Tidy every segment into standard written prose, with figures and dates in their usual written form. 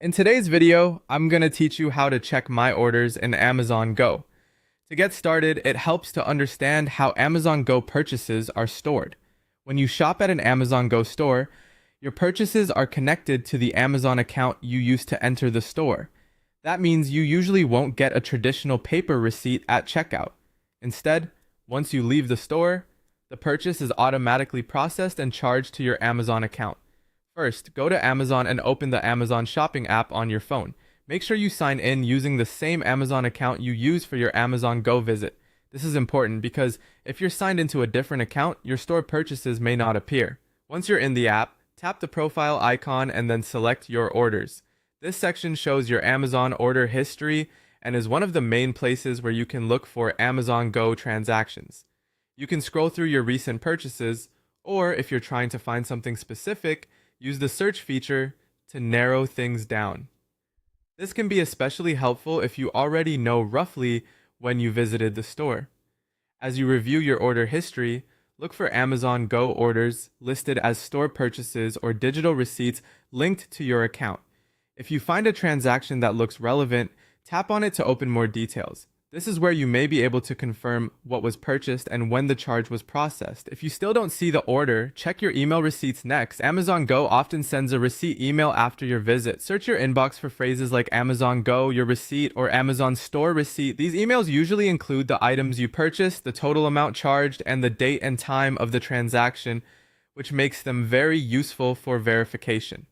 In today's video, I'm going to teach you how to check my orders in Amazon Go. To get started, it helps to understand how Amazon Go purchases are stored. When you shop at an Amazon Go store, your purchases are connected to the Amazon account you used to enter the store. That means you usually won't get a traditional paper receipt at checkout. Instead, once you leave the store, the purchase is automatically processed and charged to your Amazon account. First, go to Amazon and open the Amazon Shopping app on your phone. Make sure you sign in using the same Amazon account you use for your Amazon Go visit. This is important because if you're signed into a different account, your store purchases may not appear. Once you're in the app, tap the profile icon and then select your orders. This section shows your Amazon order history and is one of the main places where you can look for Amazon Go transactions. You can scroll through your recent purchases, or if you're trying to find something specific, use the search feature to narrow things down. This can be especially helpful if you already know roughly when you visited the store. As you review your order history, look for Amazon Go orders listed as store purchases or digital receipts linked to your account. If you find a transaction that looks relevant, tap on it to open more details. This is where you may be able to confirm what was purchased and when the charge was processed. If you still don't see the order, check your email receipts next. Amazon Go often sends a receipt email after your visit. Search your inbox for phrases like Amazon Go, your receipt, or Amazon Store receipt. These emails usually include the items you purchased, the total amount charged, and the date and time of the transaction, which makes them very useful for verification.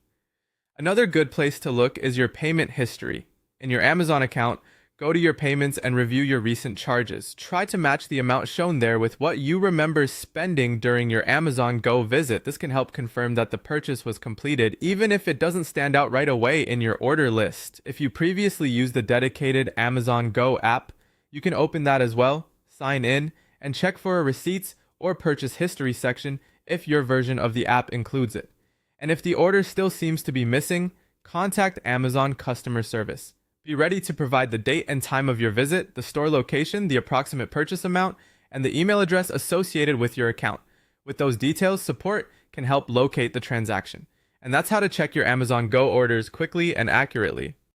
Another good place to look is your payment history. In your Amazon account, go to your payments and review your recent charges. Try to match the amount shown there with what you remember spending during your Amazon Go visit. This can help confirm that the purchase was completed, even if it doesn't stand out right away in your order list. If you previously used the dedicated Amazon Go app, you can open that as well, sign in, and check for a receipts or purchase history section if your version of the app includes it. And if the order still seems to be missing, contact Amazon customer service. Be ready to provide the date and time of your visit, the store location, the approximate purchase amount, and the email address associated with your account. With those details, support can help locate the transaction. And that's how to check your Amazon Go orders quickly and accurately.